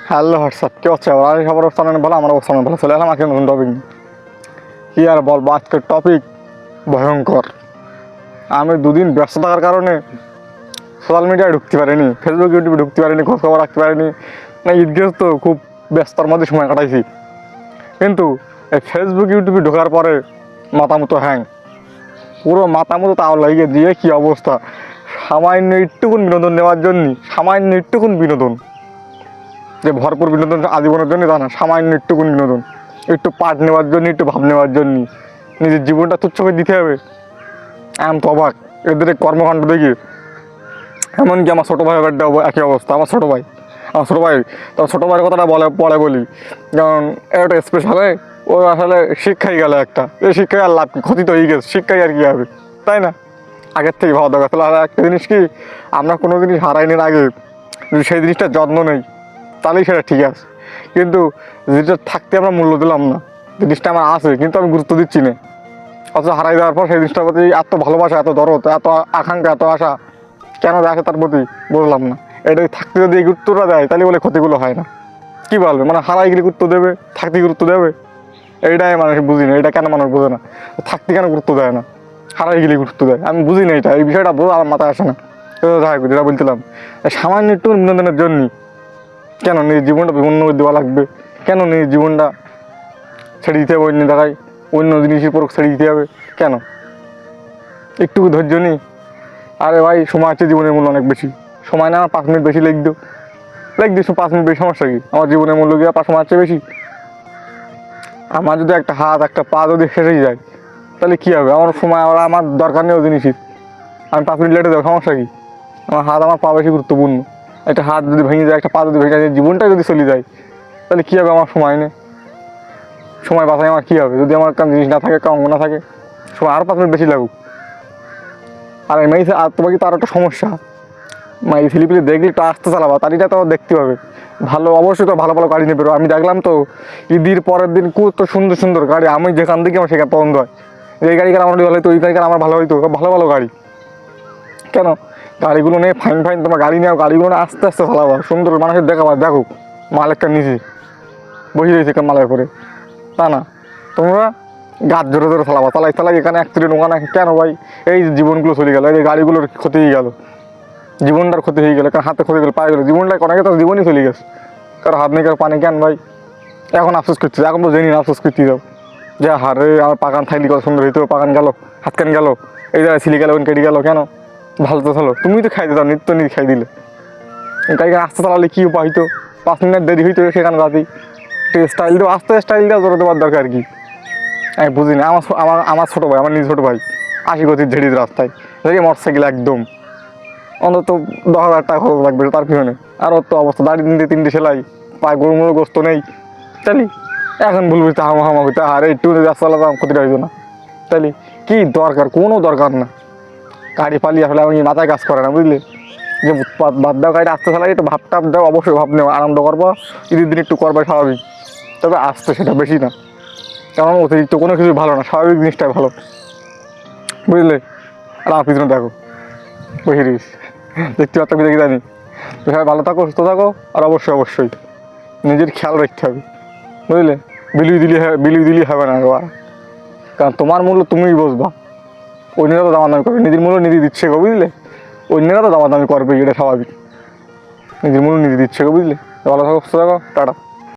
Hello WhatsApp কী হচ্ছে? আর সবার অবস্থান ভালো, আমার অবস্থান ভালো। চলে এলাম আজকে নতুন টপিক। কী আর বলবো, আজকের টপিক ভয়ঙ্কর। আমি দুদিন ব্যস্ত থাকার কারণে সোশ্যাল মিডিয়ায় ঢুকতে পারিনি, ফেসবুক ইউটিউবে ঢুকতে পারিনি, খোঁজখবর রাখতে পারিনি। না ঈদগেহ তো খুব ব্যস্তর মধ্যে সময় কাটাইছি, কিন্তু এই ফেসবুক ইউটিউবে ঢোকার পরে মাথা মতো হ্যাং, পুরো মাথা মতো তাও লাগিয়ে দিয়ে কী অবস্থা। সামান্য একটুকুন বিনোদন নেওয়ার জন্য, সামান্য একটুকুন বিনোদন, যে ভরপুর বিনোদন আজীবনের জন্য তা না, সামান্য একটুকুন বিনোদন, একটু পাঠ নেওয়ার জন্য, একটু ভাব নেওয়ার জন্য নিজের জীবনটা তুচ্ছ করে দিতে হবে। আমি তো অবাক এদের কর্মকাণ্ড দেখি। এমনকি আমার ছোটো ভাই ব্যাটটা একই অবস্থা। আমার ছোটো ভাই তার ছোটো ভাইয়ের কথাটা পরে বলি, কারণ একটা স্পেশাল ও আসলে শিক্ষাই গেল একটা, এই শিক্ষায় আর লাভ, ক্ষতি তো হয়ে গেছে, শিক্ষাই আর কী হবে, তাই না? আগের থেকে ভাবা দরকার। তাহলে আর একটা জিনিস কি, আমরা কোনো জিনিস হারাইনের আগে যদি সেই জিনিসটার যত্ন নেই তাহলেই সেটা ঠিক আছে। কিন্তু যেটা থাকতে আমরা মূল্য দিলাম না, জিনিসটা আমার আছে কিন্তু আমি গুরুত্ব দিচ্ছি না, অথচ হারাই দেওয়ার পর সেই জিনিসটার প্রতি এত ভালোবাসা, এত দরদ, এত আকাঙ্ক্ষা, এত আশা কেন দেখে তার প্রতি বললাম না। এটা থাকতে যদি এই গুরুত্বটা দেয় তাহলে বলে ক্ষতিগুলো হয় না। কী বলবে, মানে হারাই গেলে গুরুত্ব দেবে, থাকতে গুরুত্ব দেবে, এইটাই মানুষ বুঝি না। এটা কেন মানুষ বোঝে না, থাকতে কেন গুরুত্ব দেয় না, হারাই গেলে গুরুত্ব দেয়, আমি বুঝি না। এই বিষয়টা বোঝা আমার মাথায় আসে না। যাই যেটা বলছিলাম, সামান্য একটু বিনোদনের জন্য কেন নিজের জীবনটা বিপন্ন করে দেওয়া লাগবে? কেন নিজের জীবনটা ছেড়ে দিতে হবে অন্য জায়গায়, অন্য জিনিসের পর ছেড়ে দিতে হবে কেন? একটুকু ধৈর্য নিই। আরে ভাই, সময় আছে, জীবনের মূল্য অনেক বেশি। সময় না, আমার 5 মিনিট বেশি লিখ দিও 5 মিনিট বেশি, সমস্যা কি? আমার জীবনের মূল্য কি 5 সময় আছে বেশি? আমার যদি একটা হাত একটা পা যদি শেষ হয়ে যায় তাহলে কী হবে? আমার সময় আমার দরকার নেই ওই জিনিসই, আমি 5 মিনিট লেটে দেবো, সমস্যা কি? আমার হাত আমার পা বেশি গুরুত্বপূর্ণ। একটা হাত যদি ভেঙে যায়, একটা পা যদি ভেঙে যায়, জীবনটা যদি চলে যায় তাহলে কী হবে? আমার সময় নেই, সময় বাঁচায় আমার কী হবে? যদি আমার কারণ জিনিস না থাকে, কারণ না থাকে, সময় আরও 5 মিনিট বেশি লাগুক। আর এমনি আর তোমাকে তো আরও একটা সমস্যা, এই ছেলেপিলে দেখলে একটু আসতে চালাবা, তারিটা তো দেখতে হবে ভালো। অবশ্যই তো ভালো ভালো গাড়ি নেবে। আমি দেখলাম তো ঈদের পরের দিন কত সুন্দর সুন্দর গাড়ি, আমি যেখান থেকে আমার সেখানে পছন্দ হয়। এই গাড়ি আমার ভালো হইতো, ওই গাড়ি আমার ভালো হইতো, ভালো ভালো গাড়ি। কেন গাড়িগুলো নিয়ে ফাইন ফাইন তোমার গাড়ি নেওয়া, গাড়িগুলো নিয়ে আস্তে আস্তে চালাবা, সুন্দর মানুষের দেখাবা, দেখো মালিকটা নিজে বসে রয়েছে মালের করে, তা না তোমরা গাছ জোরে জোরে চালাবা, চালাই এখানে অ্যাক্সিডেন্ট, ওখানে কেন ভাই? এই জীবনগুলো চলে গেল, এই গাড়িগুলোর ক্ষতি হয়ে গেল, জীবনটার ক্ষতি হয়ে গেল, কারণ হাতে ক্ষতি গেল, পায়ে গেলো, জীবনটা অনেকে তো জীবনই চলে গেছে, কারো হাত নেই, কারো পানি কেন ভাই? এখন আফসোস করছি, এখন তো জেনি না আফসোস করতে যাও যে হারে আমার পাকান থাকলে কত সুন্দর হইতো, পাকান গেল, হাত কান গেল, এই জায়গায় ছিলি গেল, কেটে গেল, কেন? ভালো তো চলো, তুমি তো খাই দিতাম, নিত্য নিয়ে খাই দিলে। গাড়িখানে আস্তে চালালে কী উপায় হইতো? 5 মিনিট দেরি হইতো সেখানে রাতেই। স্টাইল দেবো, আস্তে স্টাইল দেওয়া জোরে দেওয়ার দরকার কি? আমি বুঝি না। আমার ছোটো ভাই, আমার নিজের ছোটো ভাই 80 গতির ঝেড়ি রাস্তায় দেখি মোটরসাইকেল একদম অন্তত 10,000 টাকা খরচ লাগবে তার পিছনে। আর ওর তো অবস্থা, দাড়ি 3টে সেলাই, পায়ে গরুমুড়ো গোস্ত নেই, তাহলে এখন বলবি তা হামা হইতে আর একটু রাস্তা চালাতাম ক্ষতিটা হইতো না? তাহলে কী দরকার? কোনো দরকার না। গাড়ি পালিয়ে আসলে আমি মাথায় কাজ করে না, বুঝলে? যে বাদ দাও, গাড়িটা আসতে চালাই, একটু ভাবটা দাও, অবশ্যই ভাব নেওয়া, আনন্দ করবো, ঈদের দিন একটু করবে স্বাভাবিক, তবে আসতে সেটা বেশি না, কারণ অতিরিক্ত কোনো কিছু ভালো না, স্বাভাবিক জিনিসটাই ভালো, বুঝলে? আর আমার পিছনে দেখো বসে রয়েছি, দেখতে পাচ্ছ, আমি দেখি জানি। সবাই ভালো থাকো, সুস্থ থাকো, আর অবশ্যই নিজের খেয়াল রাখতে হবে, বুঝলে? বিলিয়ে দিলি হবে না, কারণ তোমার মূল্য তুমিই বুঝবা। অন্যরা তো দামাদামি করবে, নিজের মূল্য নিজে দিচ্ছে গো, বুঝলে? অন্যরা তো দামাদামি করবে, এটা স্বাভাবিক। নিজের মূল্য নিজে দিচ্ছে গো, বুঝলে? ভালো থাকো, সুস্থ থাকো, টাটা।